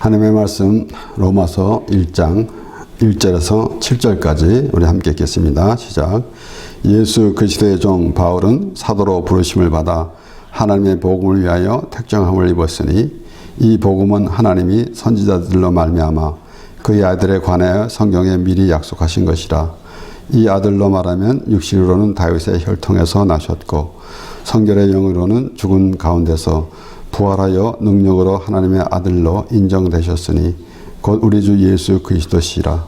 하나님의 말씀 로마서 1장 1절에서 7절까지 우리 함께 읽겠습니다. 시작. 예수 그리스도의 종 바울은 사도로 부르심을 받아 하나님의 복음을 위하여 택정함을 입었으니 이 복음은 하나님이 선지자들로 말미암아 그의 아들에 관하여 성경에 미리 약속하신 것이라. 이 아들로 말하면 육신으로는 다윗의 혈통에서 나셨고 성결의 영으로는 죽은 가운데서 부활하여 능력으로 하나님의 아들로 인정되셨으니 곧 우리 주 예수 그리스도시라.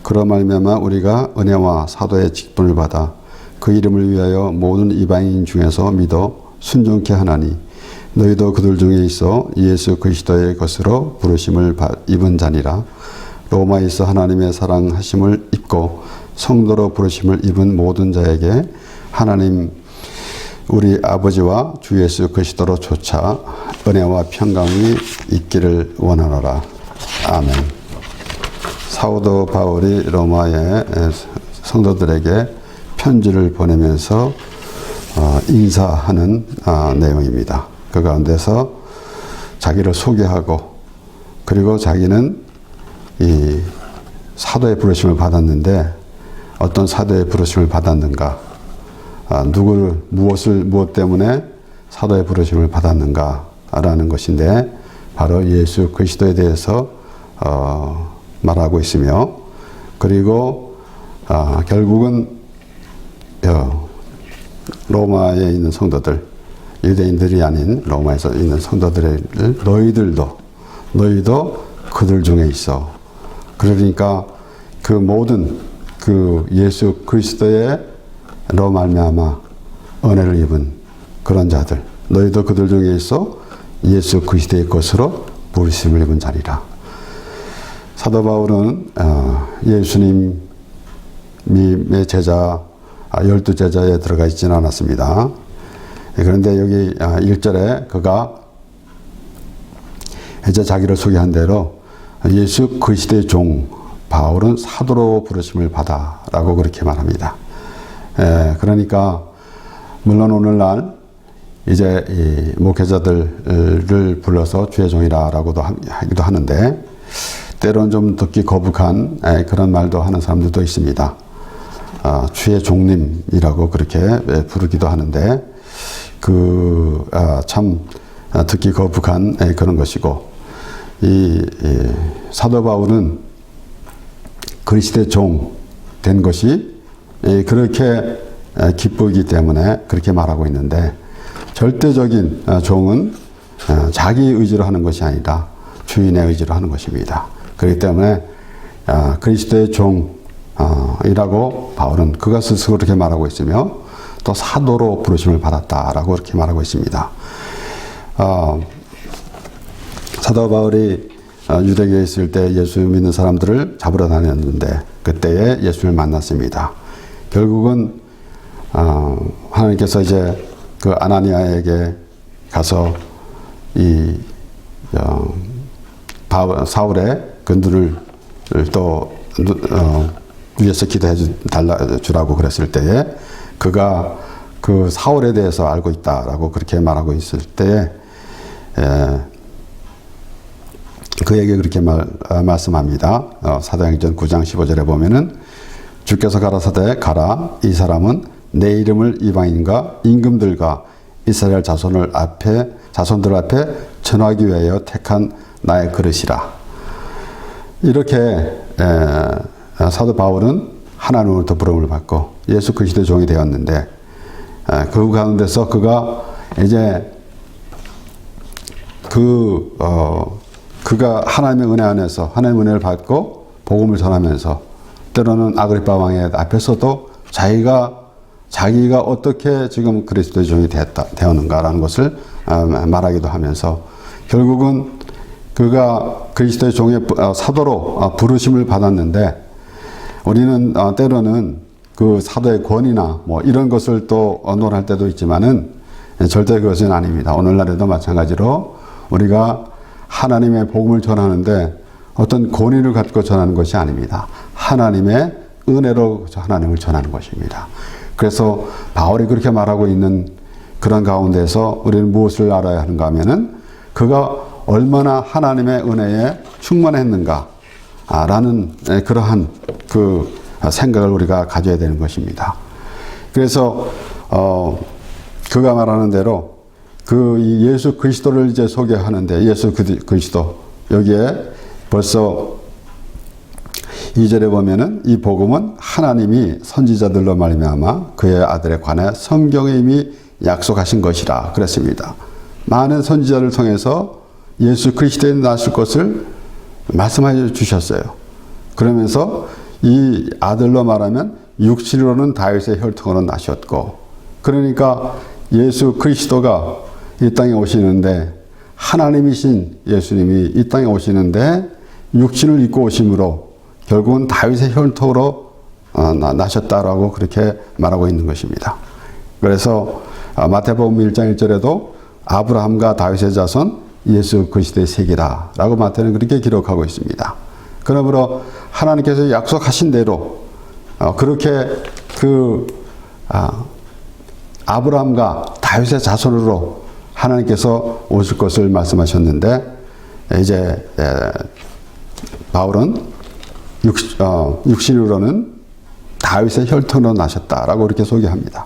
그러 말미암아 우리가 은혜와 사도의 직분을 받아 그 이름을 위하여 모든 이방인 중에서 믿어 순종케 하나니 너희도 그들 중에 있어 예수 그리스도의 것으로 부르심을 입은 자니라. 로마에 있어 하나님의 사랑하심을 입고 성도로 부르심을 입은 모든 자에게 하나님 우리 아버지와 주 예수 그리스도로 조차 은혜와 평강이 있기를 원하노라. 아멘. 사도 바울이 로마의 성도들에게 편지를 보내면서 인사하는 내용입니다. 그 가운데서 자기를 소개하고 그리고 자기는 이 사도의 부르심을 받았는데 어떤 사도의 부르심을 받았는가, 무엇 때문에 사도의 부르심을 받았는가라는 것인데 바로 예수 그리스도에 대해서 말하고 있으며, 그리고 결국은 로마에 있는 성도들, 유대인들이 아닌 로마에서 있는 성도들을 너희도 그들 중에 있어. 그러니까 그 모든 그 예수 그리스도의 로 말미암아 은혜를 입은 그런 자들, 너희도 그들 중에 있어 예수 그리스도의 것으로 부르심을 입은 자리라. 사도 바울은 예수님의 제자 12제자에 들어가 있지는 않았습니다. 그런데 여기 1절에 그가 이제 자기를 소개한 대로 예수 그리스도의 종 바울은 사도로 부르심을 받아 라고 그렇게 말합니다. 그러니까 물론 오늘날 이제 이 목회자들을 불러서 주의 종이라고도 하기도 하는데 때로는 좀 듣기 거북한 그런 말도 하는 사람들도 있습니다. 주의 종님이라고 그렇게 부르기도 하는데 참 듣기 거북한 그런 것이고, 이 사도 바울은 그리스도의 종 된 것이 그렇게 기쁘기 때문에 그렇게 말하고 있는데, 절대적인 종은 자기 의지로 하는 것이 아니라 주인의 의지로 하는 것입니다. 그렇기 때문에 그리스도의 종이라고 바울은 그가 스스로 그렇게 말하고 있으며 또 사도로 부르심을 받았다라고 그렇게 말하고 있습니다. 사도 바울이 유대교에 있을 때 예수 믿는 사람들을 잡으러 다녔는데 그때에 예수를 만났습니다. 결국은 하나님께서 이제 그 아나니아에게 가서 이 사울의 그 눈을 또 위에서 기도해 주라고 그랬을 때에 그가 그 사울에 대해서 알고 있다라고 그렇게 말하고 있을 때에 그에게 그렇게 말씀합니다. 사도행전 9장 15절에 보면은 주께서 가라사대 가라, 이 사람은 내 이름을 이방인과 임금들과 이스라엘 자손들 앞에 전하기 위하여 택한 나의 그릇이라. 이렇게 사도 바울은 하나님으로부터 부름을 받고 예수 그리스도의 종이 되었는데 그 가운데서 그가 이제 그가 하나님의 은혜 안에서 하나님의 은혜를 받고 복음을 전하면서 때로는 아그리파 왕의 앞에서도 자기가 어떻게 지금 그리스도의 종이 되었는가라는 것을 말하기도 하면서 결국은 그가 그리스도의 종의 사도로 부르심을 받았는데, 우리는 때로는 그 사도의 권위나 뭐 이런 것을 또 논할 때도 있지만은 절대 그것은 아닙니다. 오늘날에도 마찬가지로 우리가 하나님의 복음을 전하는데 어떤 권위를 갖고 전하는 것이 아닙니다. 하나님의 은혜로 하나님을 전하는 것입니다. 그래서 바울이 그렇게 말하고 있는 그런 가운데서 우리는 무엇을 알아야 하는가 하면은 그가 얼마나 하나님의 은혜에 충만했는가 라는 그러한 그 생각을 우리가 가져야 되는 것입니다. 그래서 그가 말하는 대로 그 예수 그리스도를 이제 소개하는데, 예수 그리스도, 여기에 벌써 2절에 보면은 이 복음은 하나님이 선지자들로 말미암아 그의 아들에 관해 성경에 이미 약속하신 것이라 그랬습니다. 많은 선지자를 통해서 예수 그리스도에 나실 것을 말씀해 주셨어요. 그러면서 이 아들로 말하면 육신으로는 다윗의 혈통으로 나셨고, 그러니까 예수 그리스도가 이 땅에 오시는데, 하나님이신 예수님이 이 땅에 오시는데 육신을 입고 오심으로 결국은 다윗의 혈통으로 나셨다라고 그렇게 말하고 있는 것입니다. 그래서 마태복음 1장 1절에도 아브라함과 다윗의 자손 예수 그리스도의 세계다라고 마태는 그렇게 기록하고 있습니다. 그러므로 하나님께서 약속하신 대로 그렇게 아브라함과 다윗의 자손으로 하나님께서 오실 것을 말씀하셨는데, 이제 바울은 육신으로는 다윗의 혈통으로 나셨다라고 이렇게 소개합니다.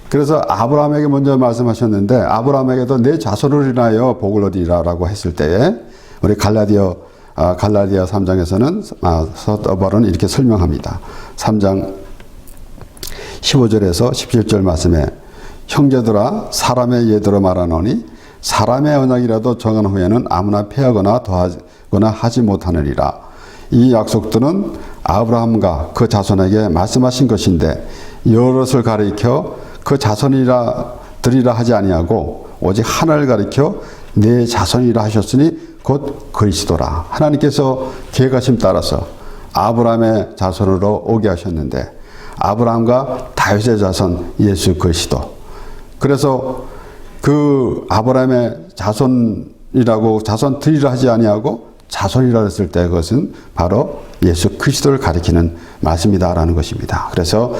그래서 아브라함에게 먼저 말씀하셨는데, 아브라함에게도 내 자손을 인하여 복을 얻으리라고 했을 때에 우리 갈라디아 3장에서는 사도 바울은 이렇게 설명합니다. 3장 15절에서 17절 말씀에 형제들아 사람의 예대로 말하노니 사람의 언약이라도 정한 후에는 아무나 폐하거나 더하거나 하지 못하느니라. 이 약속들은 아브라함과 그 자손에게 말씀하신 것인데 여럿을 가리켜 그 자손이라 드리라 하지 아니하고 오직 하나를 가리켜 내 자손이라 하셨으니 곧 그리스도라. 하나님께서 계획하심 따라서 아브라함의 자손으로 오게 하셨는데, 아브라함과 다윗의 자손 예수 그리스도. 그래서 그 아브라함의 자손이라고 자손 드리라 하지 아니하고 자손이라 했을 때 그것은 바로 예수 그리스도를 가리키는 말씀이다라는 것입니다. 그래서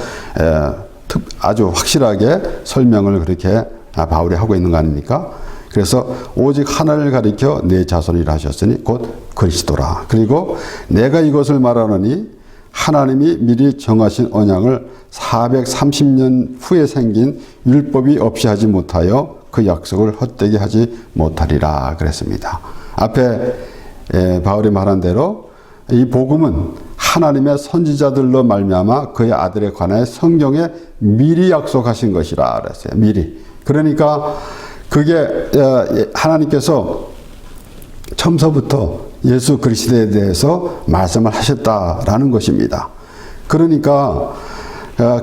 아주 확실하게 설명을 그렇게 바울이 하고 있는 거 아닙니까? 그래서 오직 하나를 가리켜 내 자손이라 하셨으니 곧 그리스도라. 그리고 내가 이것을 말하노니 하나님이 미리 정하신 언약을 430년 후에 생긴 율법이 없이 하지 못하여 그 약속을 헛되게 하지 못하리라 그랬습니다. 앞에 바울이 말한 대로 이 복음은 하나님의 선지자들로 말미암아 그의 아들에 관하여 성경에 미리 약속하신 것이라 그랬어요. 미리. 그러니까 그게 하나님께서 처음서부터 예수 그리스도에 대해서 말씀을 하셨다라는 것입니다. 그러니까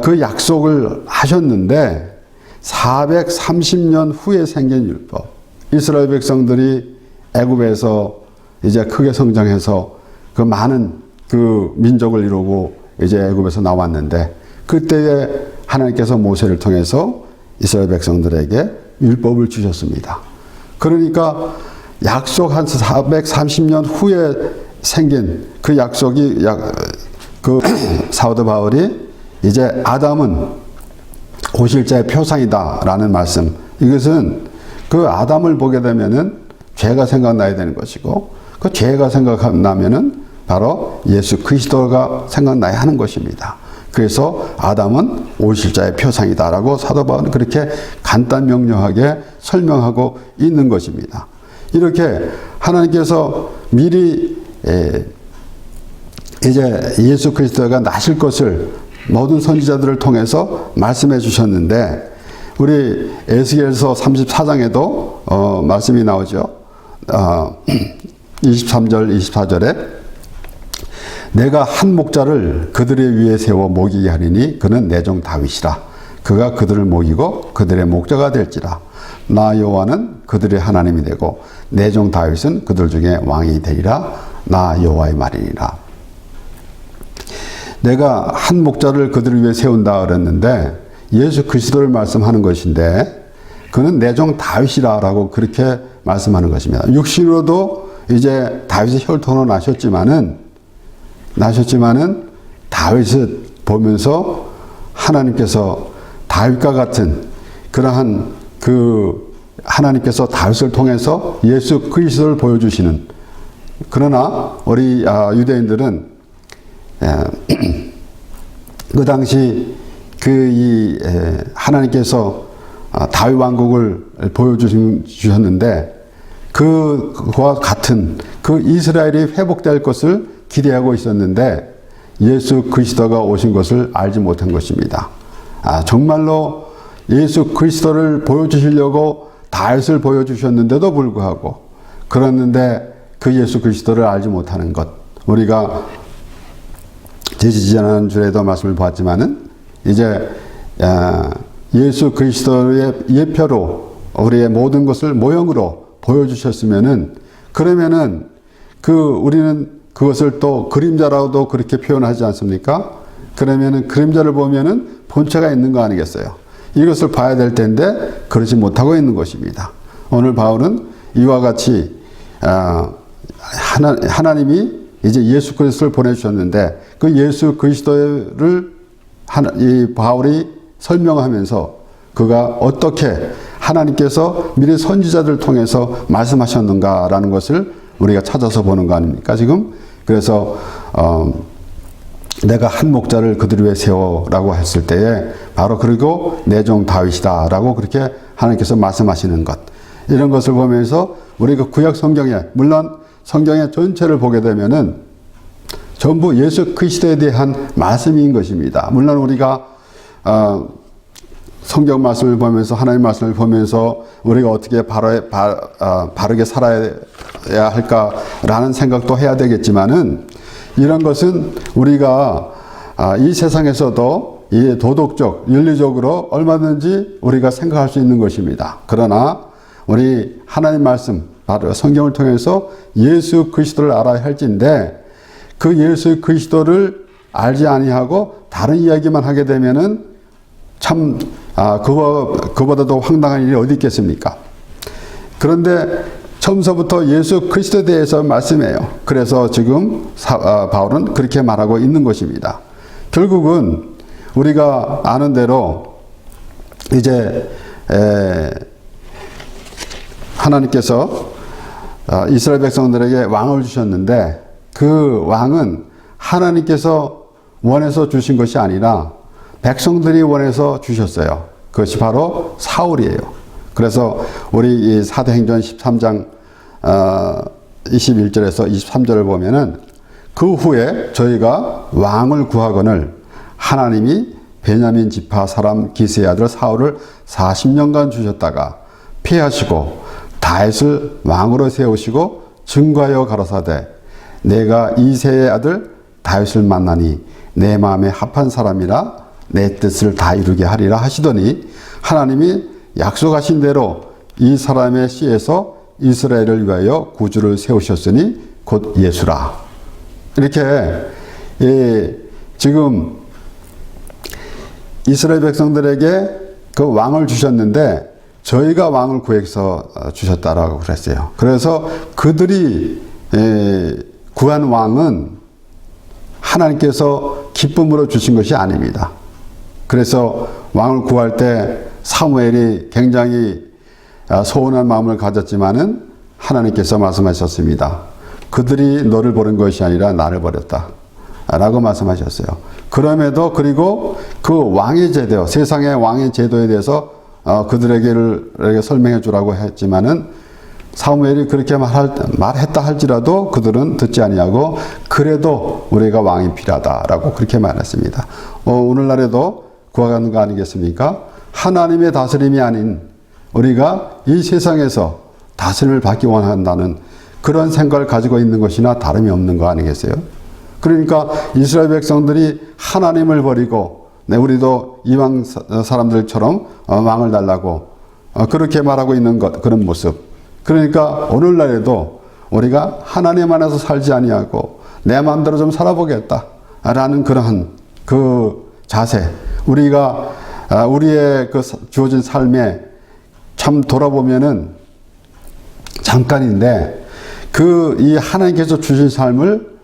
그 약속을 하셨는데 430년 후에 생긴 율법, 이스라엘 백성들이 애굽에서 이제 크게 성장해서 그 많은 그 민족을 이루고 이제 애굽에서 나왔는데, 그때에 하나님께서 모세를 통해서 이스라엘 백성들에게 율법을 주셨습니다. 그러니까 약속한 430년 후에 생긴 그 약속이 그 사도 바울이 이제 아담은 오실 자의 표상이다라는 말씀. 이것은 그 아담을 보게 되면은 죄가 생각나야 되는 것이고, 그 죄가 생각나면은 바로 예수 그리스도가 생각나야 하는 것입니다. 그래서 아담은 오실 자의 표상이다라고 사도 바울은 그렇게 간단 명료하게 설명하고 있는 것입니다. 이렇게 하나님께서 미리 이제 예수 그리스도가 나실 것을 모든 선지자들을 통해서 말씀해 주셨는데, 우리 에스겔서 34장에도 말씀이 나오죠. 23절 24절에 내가 한 목자를 그들의 위에 세워 먹이게 하리니 그는 내 종 다윗이라. 그가 그들을 먹이고 그들의 목자가 될지라. 나 여호와는 그들의 하나님이 되고 내 종 다윗은 그들 중에 왕이 되리라. 나 여호와의 말이니라. 내가 한 목자를 그들 위에 세운다 그랬는데 예수 그리스도를 말씀하는 것인데, 그는 내 종 다윗이라라고 그렇게 말씀하는 것입니다. 육신으로도 이제 다윗의 혈통으로 나셨지만은 다윗을 보면서 하나님께서 다윗과 같은 그러한 그 하나님께서 다윗을 통해서 예수 그리스도를 보여주시는, 그러나 우리 유대인들은 그 당시 하나님께서 다윗 왕국을 보여주셨는데 그와 같은 그 이스라엘이 회복될 것을 기대하고 있었는데 예수 그리스도가 오신 것을 알지 못한 것입니다. 정말로 예수 그리스도를 보여주시려고 다윗을 보여주셨는데도 불구하고, 그랬는데 그 예수 그리스도를 알지 못하는 것, 우리가 지난주에도 말씀을 보았지만은 이제 예수 그리스도의 예표로 우리의 모든 것을 모형으로 보여주셨으면은, 그러면은 우리는 그것을 또 그림자라고도 그렇게 표현하지 않습니까? 그러면은 그림자를 보면은 본체가 있는 거 아니겠어요? 이것을 봐야 될 텐데 그러지 못하고 있는 것입니다. 오늘 바울은 이와 같이 하나님이 이제 예수 그리스도를 보내주셨는데 그 예수 그리스도를 이 바울이 설명하면서 그가 어떻게 하나님께서 미리 선지자들을 통해서 말씀하셨는가라는 것을 우리가 찾아서 보는 거 아닙니까 지금? 그래서 내가 한 목자를 그들 위해 세워라고 했을 때에 바로 그리고 내 종 다윗이다 라고 그렇게 하나님께서 말씀하시는 것, 이런 것을 보면서 우리가 구약 성경에, 물론 성경의 전체를 보게 되면은 전부 예수 그리스도에 대한 말씀인 것입니다. 물론 우리가 성경 말씀을 보면서, 하나님 말씀을 보면서 우리가 어떻게 바르게 살아야 할까라는 생각도 해야 되겠지만은, 이런 것은 우리가 이 세상에서도 이 도덕적, 윤리적으로 얼마든지 우리가 생각할 수 있는 것입니다. 그러나 우리 하나님 말씀, 바로 성경을 통해서 예수 그리스도를 알아야 할진데, 그 예수 그리스도를 알지 아니하고 다른 이야기만 하게 되면은 참 그보다도 황당한 일이 어디 있겠습니까? 그런데 처음서부터 예수 그리스도에 대해서 말씀해요. 그래서 지금 바울은 그렇게 말하고 있는 것입니다. 결국은 우리가 아는 대로 이제 하나님께서 이스라엘 백성들에게 왕을 주셨는데 그 왕은 하나님께서 원해서 주신 것이 아니라 백성들이 원해서 주셨어요. 그것이 바로 사울이에요. 그래서 우리 이 사도행전 13장 21절에서 23절을 보면은 그 후에 저희가 왕을 구하거늘 하나님이 베냐민 지파 사람 기스의 아들 사울을 40년간 주셨다가 피하시고 다윗을 왕으로 세우시고 증거하여 가라사대 내가 이새의 아들 다윗을 만나니 내 마음에 합한 사람이라 내 뜻을 다 이루게 하리라 하시더니 하나님이 약속하신 대로 이 사람의 씨에서 이스라엘을 위하여 구주를 세우셨으니 곧 예수라. 이렇게 지금 이스라엘 백성들에게 그 왕을 주셨는데 저희가 왕을 구해서 주셨다라고 그랬어요. 그래서 그들이 구한 왕은 하나님께서 기쁨으로 주신 것이 아닙니다. 그래서 왕을 구할 때 사무엘이 굉장히 소원한 마음을 가졌지만은 하나님께서 말씀하셨습니다. 그들이 너를 버린 것이 아니라 나를 버렸다 라고 말씀하셨어요. 그럼에도 그리고 그 왕의 제도, 세상의 왕의 제도에 대해서 그들에게 설명해 주라고 했지만은 사무엘이 그렇게 말했다 할지라도 그들은 듣지 아니하고 그래도 우리가 왕이 필요하다라고 그렇게 말했습니다. 오늘날에도 구하는 거 아니겠습니까? 하나님의 다스림이 아닌 우리가 이 세상에서 다스림을 받기 원한다는 그런 생각을 가지고 있는 것이나 다름이 없는 거 아니겠어요? 그러니까 이스라엘 백성들이 하나님을 버리고 우리도 이방 사람들처럼 왕을 달라고 그렇게 말하고 있는 것, 그런 모습. 그러니까 오늘날에도 우리가 하나님 안에서 살지 아니하고 내 마음대로 좀 살아보겠다 라는 그러한 그 자세, 우리가 우리의 그 주어진 삶에 참 돌아보면은 잠깐인데 이 하나님께서 주신 삶을,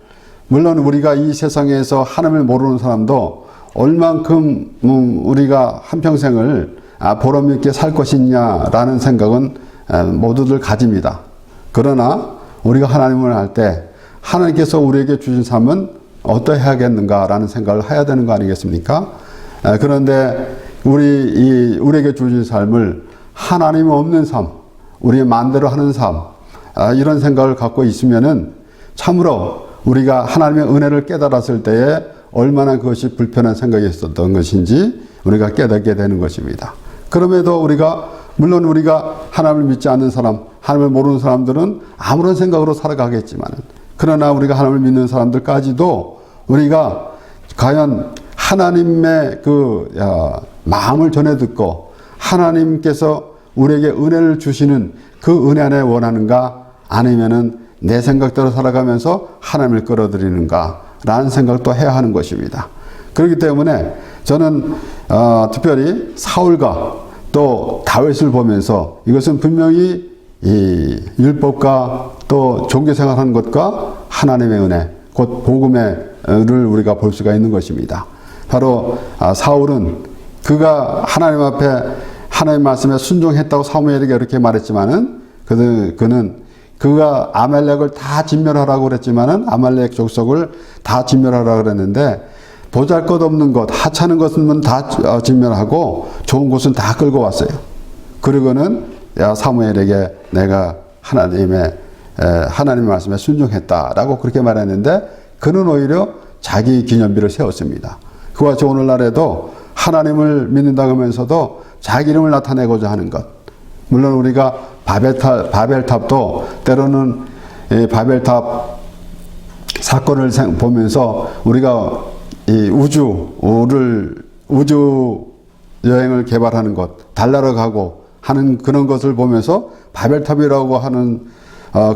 물론 우리가 이 세상에서 하나님을 모르는 사람도 얼만큼 우리가 한평생을 보람 있게 살 것이냐라는 생각은 모두들 가집니다. 그러나 우리가 하나님을 할 때 하나님께서 우리에게 주신 삶은 어떠해야겠는가라는 생각을 해야 되는 거 아니겠습니까? 그런데 우리에게 주신 삶을 하나님 없는 삶, 우리의 마음대로 하는 삶, 이런 생각을 갖고 있으면은 참으로 우리가 하나님의 은혜를 깨달았을 때에 얼마나 그것이 불편한 생각이 있었던 것인지 우리가 깨닫게 되는 것입니다. 그럼에도 물론 우리가 하나님을 믿지 않는 사람, 하나님을 모르는 사람들은 아무런 생각으로 살아가겠지만, 그러나 우리가 하나님을 믿는 사람들까지도 우리가 과연 하나님의 마음을 전해 듣고 하나님께서 우리에게 은혜를 주시는 그 은혜 안에 원하는가, 아니면은 내 생각대로 살아가면서 하나님을 끌어들이는가 라는 생각도 해야 하는 것입니다. 그렇기 때문에 저는 특별히 사울과 또 다윗을 보면서 이것은 분명히 이 율법과 또 종교생활하는 것과 하나님의 은혜, 곧 복음을 우리가 볼 수가 있는 것입니다. 바로 사울은 그가 하나님 앞에 하나님 말씀에 순종했다고 사무엘에게 이렇게 말했지만은 그가 아말렉을 다 진멸하라고 그랬지만은 아말렉 족속을 다 진멸하라고 그랬는데 보잘것없는 것, 하찮은 것은 다 진멸하고 좋은 곳은 다 끌고 왔어요. 그리고는 사무엘에게 내가 하나님의 말씀에 순종했다라고 그렇게 말했는데 그는 오히려 자기 기념비를 세웠습니다. 그와 같이 오늘날에도 하나님을 믿는다고 하면서도 자기 이름을 나타내고자 하는 것. 물론 우리가 바벨탑도 때로는 바벨탑 사건을 보면서 우리가 이 우주 여행을 개발하는 것, 달나라 가고 하는 그런 것을 보면서 바벨탑이라고 하는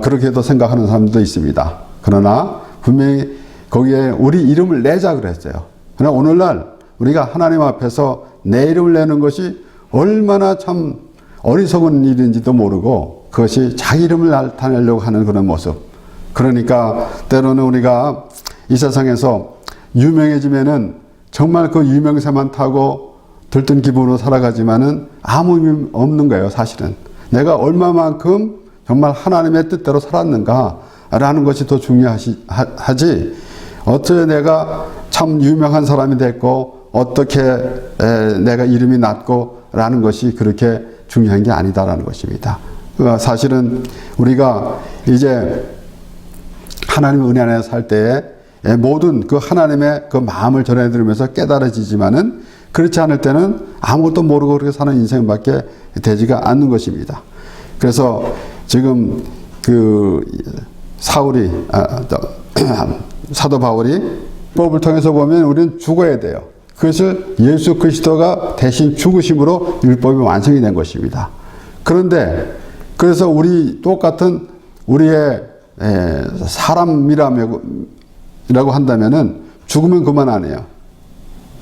그렇게도 생각하는 사람도 있습니다. 그러나 분명히 거기에 우리 이름을 내자 그랬어요. 그러나 오늘날 우리가 하나님 앞에서 내 이름을 내는 것이 얼마나 참 어리석은 일인지도 모르고 그것이 자기 이름을 나타내려고 하는 그런 모습. 그러니까 때로는 우리가 이 세상에서 유명해지면은 정말 그 유명세만 타고 들뜬 기분으로 살아가지만은 아무 의미 없는 거예요, 사실은. 내가 얼마만큼 정말 하나님의 뜻대로 살았는가라는 것이 더 중요하지. 어떻게 내가 참 유명한 사람이 됐고 어떻게 내가 이름이 났고 라는 것이 그렇게 중요한 게 아니다라는 것입니다. 사실은 우리가 이제 하나님의 은혜 안에 살 때에 모든 그 하나님의 그 마음을 전해드리면서 깨달아지지만은 그렇지 않을 때는 아무것도 모르고 그렇게 사는 인생밖에 되지가 않는 것입니다. 그래서 지금 그 사도 바울이 율법을 통해서 보면 우리는 죽어야 돼요. 그것을 예수 그리스도가 대신 죽으심으로 율법이 완성이 된 것입니다. 그런데 그래서 똑같은 우리의 사람이라고 한다면은 죽으면 그만 안 해요.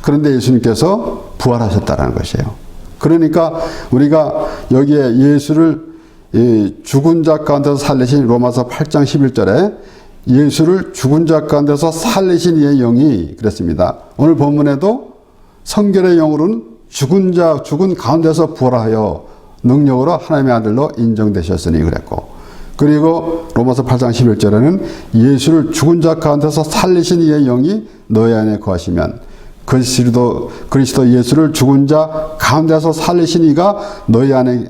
그런데 예수님께서 부활하셨다는 것이에요. 그러니까 우리가 여기에 예수를 죽은 자 가운데서 살리신 로마서 8장 11절에 예수를 죽은 자 가운데서 살리신 이의 영이 그랬습니다. 오늘 본문에도 성결의 영으로는 죽은 가운데서 부활하여 능력으로 하나님의 아들로 인정되셨으니 그랬고, 그리고 로마서 8장 11절에는 예수를 죽은 자 가운데서 살리신 이의 영이 너희 안에 거하시면 그리스도 예수를 죽은 자 가운데서 살리신 이가 너희 안에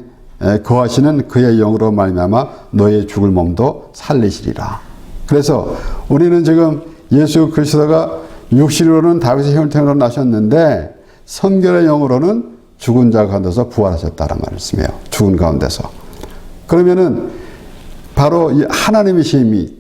거하시는 그의 영으로 말미암아 너희의 죽을 몸도 살리시리라. 그래서 우리는 지금 예수 그리스도가 육신으로는 다윗의 혈통으로 나셨는데 성결의 영으로는 죽은 자 가운데서 부활하셨다는 말씀이에요. 죽은 가운데서. 그러면은 바로 이 하나님이시기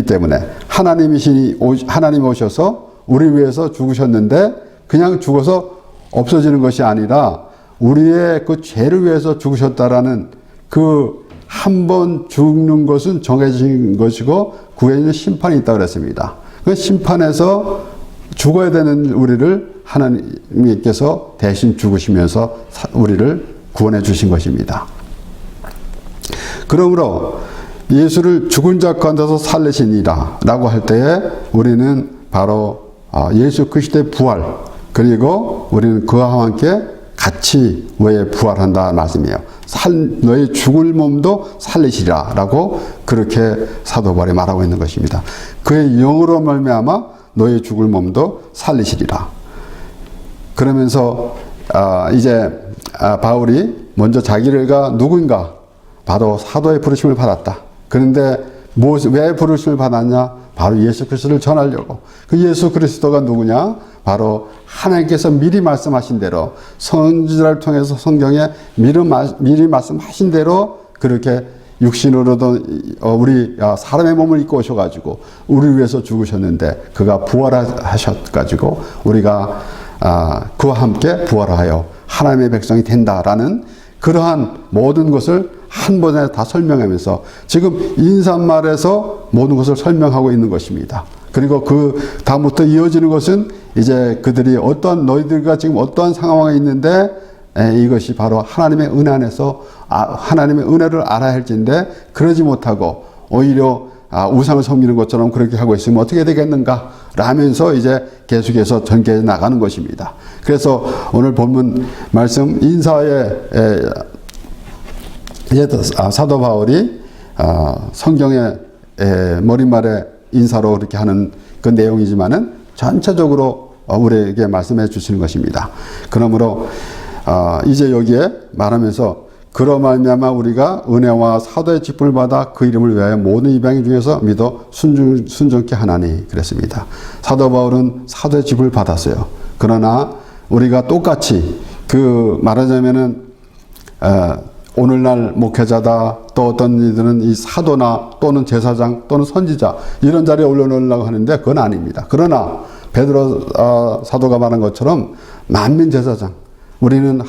때문에 하나님 오셔서 우리 위해서 죽으셨는데 그냥 죽어서 없어지는 것이 아니라 우리의 그 죄를 위해서 죽으셨다라는 그 한 번 죽는 것은 정해진 것이고 구해진 심판이 있다고 그랬습니다. 그 심판에서 죽어야 되는 우리를 하나님께서 대신 죽으시면서 우리를 구원해 주신 것입니다. 그러므로 예수를 죽은 자 가운데서 살리시니라 라고 할 때에 우리는 바로 예수 그리스도의 부활, 그리고 우리는 그와 함께 같이 왜 부활한다 말씀이에요. 너의 죽을 몸도 살리시리라 라고 그렇게 사도 바울이 말하고 있는 것입니다. 그의 영으로 말미암아 너의 죽을 몸도 살리시리라. 그러면서 이제 바울이 먼저 자기가 누구인가? 바로 사도의 부르심을 받았다. 그런데 왜 부르심을 받았냐? 바로 예수 그리스도를 전하려고. 그 예수 그리스도가 누구냐? 바로 하나님께서 미리 말씀하신 대로 선지자를 통해서 성경에 미리 말씀하신 대로 그렇게 육신으로도 우리 사람의 몸을 입고 오셔가지고 우리 위해서 죽으셨는데 그가 부활하셔가지고 우리가 그와 함께 부활하여 하나님의 백성이 된다라는 그러한 모든 것을 한 번에 다 설명하면서 지금 인사말에서 모든 것을 설명하고 있는 것입니다. 그리고 그 다음부터 이어지는 것은 이제 그들이 너희들과 지금 어떠한 상황에 있는데 이것이 바로 하나님의 은혜 안에서 하나님의 은혜를 알아야 할진데 그러지 못하고 오히려 우상을 섬기는 것처럼 그렇게 하고 있으면 어떻게 되겠는가 라면서 이제 계속해서 전개해 나가는 것입니다. 그래서 오늘 본문 말씀 인사에 사도 바울이 성경의 머릿말에 인사로 그렇게 하는 그 내용이지만은 전체적으로 우리에게 말씀해 주시는 것입니다. 그러므로 이제 여기에 말하면서 그로 말미암아 우리가 은혜와 사도의 직분을 받아 그 이름을 위하여 모든 이방인 중에서 믿어 순종케 하나니 그랬습니다. 사도 바울은 사도의 직분을 받았어요. 그러나 우리가 똑같이 말하자면은 오늘날 목회자다 또 어떤 이들은 이 사도나 또는 제사장 또는 선지자 이런 자리에 올려놓으려고 하는데 그건 아닙니다. 그러나 베드로 사도가 말한 것처럼 만민 제사장 우리는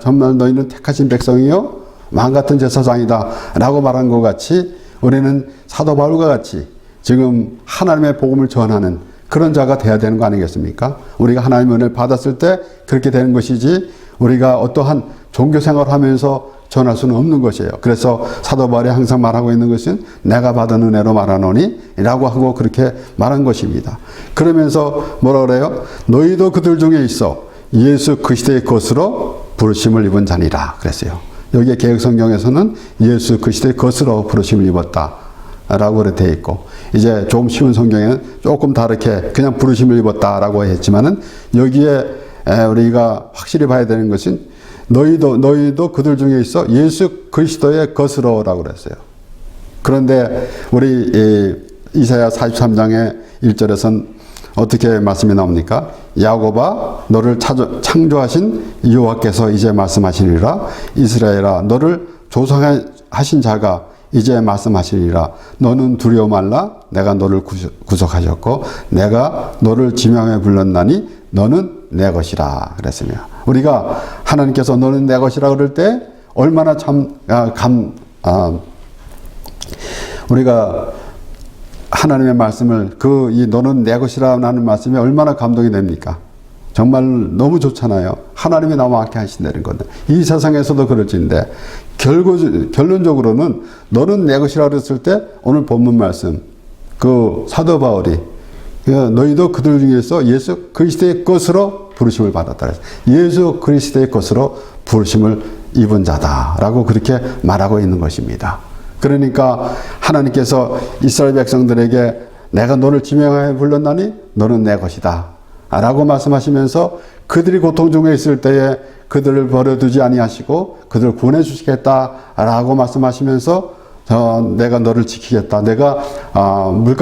정말 너희는 택하신 백성이요 왕같은 제사장이다 라고 말한 것 같이 우리는 사도 바울과 같이 지금 하나님의 복음을 전하는 그런 자가 돼야 되는 거 아니겠습니까? 우리가 하나님의 은혜를 받았을 때 그렇게 되는 것이지 우리가 어떠한 종교 생활을 하면서 전할 수는 없는 것이에요. 그래서 사도 바울이 항상 말하고 있는 것은 내가 받은 은혜로 말하노니 라고 하고 그렇게 말한 것입니다. 그러면서 뭐라 그래요? 너희도 그들 중에 있어 예수 그리스도의 것으로 부르심을 입은 자니라 그랬어요. 여기에 개역성경에서는 예수 그리스도의 것으로 부르심을 입었다 라고 되어 있고 이제 좀 쉬운 성경에는 조금 다르게 그냥 부르심을 입었다라고 했지만은 여기에 우리가 확실히 봐야 되는 것은 너희도 그들 중에 있어 예수 그리스도의 것으로라고 그랬어요. 그런데 우리 이사야 43장의 1절에선 어떻게 말씀이 나옵니까? 야곱아 너를 창조하신 여호와께서 이제 말씀하시니라. 이스라엘아 너를 조성하신 자가 이제 말씀하시니라. 너는 두려워 말라. 내가 너를 구속하셨고 내가 너를 지명해 불렀나니 너는 내 것이라 그랬으며 우리가 하나님께서 너는 내 것이라 그럴 때 얼마나 우리가 하나님의 말씀을 이 너는 내 것이라는 말씀이 얼마나 감동이 됩니까? 정말 너무 좋잖아요. 하나님이 나와 함께 하신다는 건데 이 세상에서도 그럴진데 결론적으로는 너는 내 것이라 그랬을 때 오늘 본문 말씀 사도 바울이 너희도 그들 중에서 예수 그리스도의 것으로 부르심을 받았다. 예수 그리스도의 것으로 부르심을 입은 자다라고 그렇게 말하고 있는 것입니다. 그러니까 하나님께서 이스라엘 백성들에게 내가 너를 지명하여 불렀나니 너는 내 것이다 라고 말씀하시면서 그들이 고통 중에 있을 때에 그들을 버려두지 아니하시고 그들을 구원해 주시겠다라고 말씀하시면서 내가 너를 지키겠다. 내가 불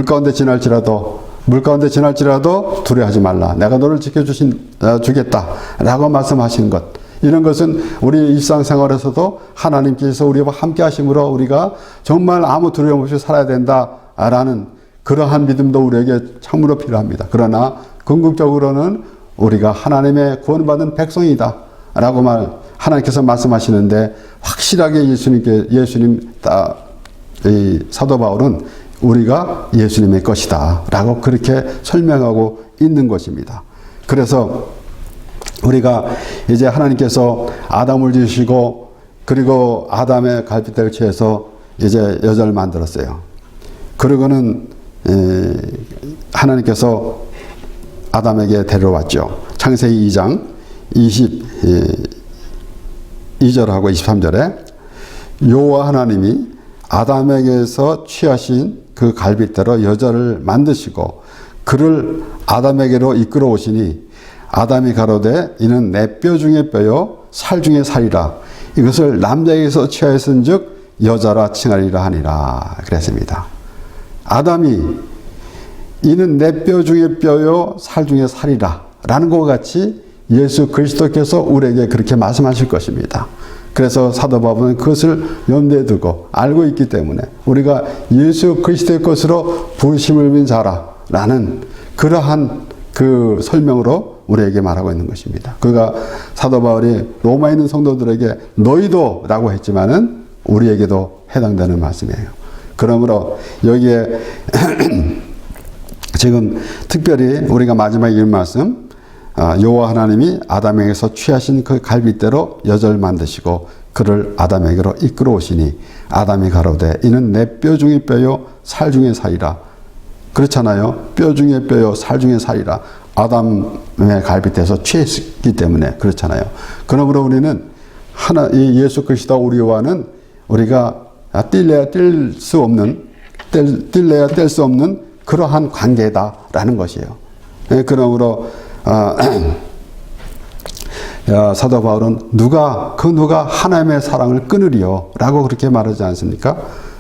가운데 지날지라도 두려워하지 말라. 내가 너를 지켜주겠다라고 말씀하시는 것. 이런 것은 우리 일상생활에서도 하나님께서 우리와 함께 하심으로 우리가 정말 아무 두려움 없이 살아야 된다라는 그러한 믿음도 우리에게 참으로 필요합니다. 그러나 궁극적으로는 우리가 하나님의 구원받은 백성이다 라고 하나님께서 말씀하시는데 확실하게 이 사도 바울은 우리가 예수님의 것이다 라고 그렇게 설명하고 있는 것입니다. 그래서 우리가 이제 하나님께서 아담을 지으시고 그리고 아담의 갈빗대를 취해서 이제 여자를 만들었어요. 그러고는 하나님께서 아담에게 데려왔죠. 창세기 2장 22절하고 23절에 여호와 하나님이 아담에게서 취하신 그 갈빗대로 여자를 만드시고 그를 아담에게로 이끌어 오시니 아담이 가로되 이는 내 뼈 중에 뼈요 살 중에 살이라 이것을 남자에게서 취하였은즉 여자라 칭하리라 하니라 그랬습니다. 아담이 이는 내 뼈 중에 뼈요 살 중에 살이라 라는 것과 같이 예수 그리스도께서 우리에게 그렇게 말씀하실 것입니다. 그래서 사도 바울은 그것을 염두에 두고 알고 있기 때문에 우리가 예수 그리스도의 것으로 부르심을 입은 자라라는 그러한 그 설명으로 우리에게 말하고 있는 것입니다. 그가 사도 바울이 로마에 있는 성도들에게 너희도 라고 했지만은 우리에게도 해당되는 말씀이에요. 그러므로 여기에 지금 특별히 우리가 마지막에 읽은 말씀 여호와 하나님이 아담에게서 취하신 그 갈빗대로 여자를 만드시고 그를 아담에게로 이끌어 오시니 아담이 가로되 이는 내 뼈 중에 뼈요 살 중에 살이라. 그렇잖아요. 뼈 중에 뼈요 살 중에 살이라. 아담의 갈빗대에서 취했기 때문에 그렇잖아요. 그러므로 우리는 이 예수 그리스도 우리와는 우리가 뗄래야 뗄 수 없는 그러한 관계다라는 것이에요. 그러므로 사도 바울은 누가 하나님의 사랑을 끊으리요 라고 그렇게 말하지 않습니까?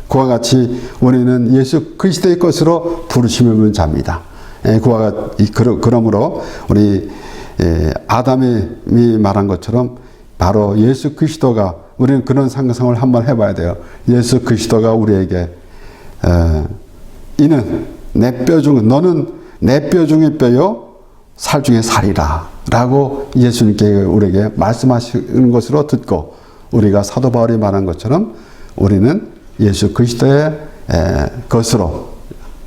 그와 같이 우리는 예수 그리스도의 것으로 부르심을 입은 자입니다. 그러므로 우리 아담이 말한 것처럼 바로 예수 그리스도가 우리는 그런 상상을 한번 해봐야 돼요. 예수 그리스도가 우리에게 이는 너는 내 뼈 중에 뼈요 살 중에 살이라 라고 예수님께 우리에게 말씀하시는 것으로 듣고 우리가 사도 바울이 말한 것처럼 우리는 예수 그리스도의 것으로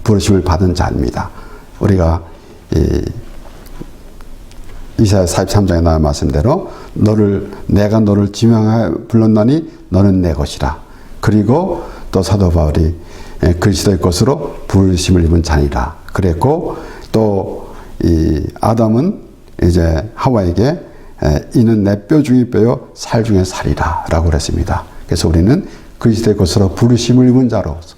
부르심을 받은 자입니다. 우리가 이사야 43장에 나온 말씀대로 내가 너를 지명하여 불렀나니 너는 내 것이라. 그리고 또 사도 바울이 그리스도의 것으로 부르심을 입은 자니라 그랬고 또 이 아담은 이제 하와에게 이는 내 뼈 중에 뼈요 살 중에 살이라 라고 그랬습니다. 그래서 우리는 그리스도의 것으로 부르심을 입은 자로서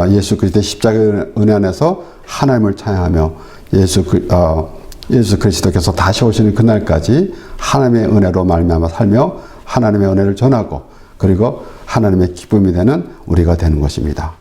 예수 그리스도의 십자가의 은혜 안에서 하나님을 찬양하며 예수 그리스도께서 다시 오시는 그날까지 하나님의 은혜로 말미암아 살며 하나님의 은혜를 전하고 그리고 하나님의 기쁨이 되는 우리가 되는 것입니다.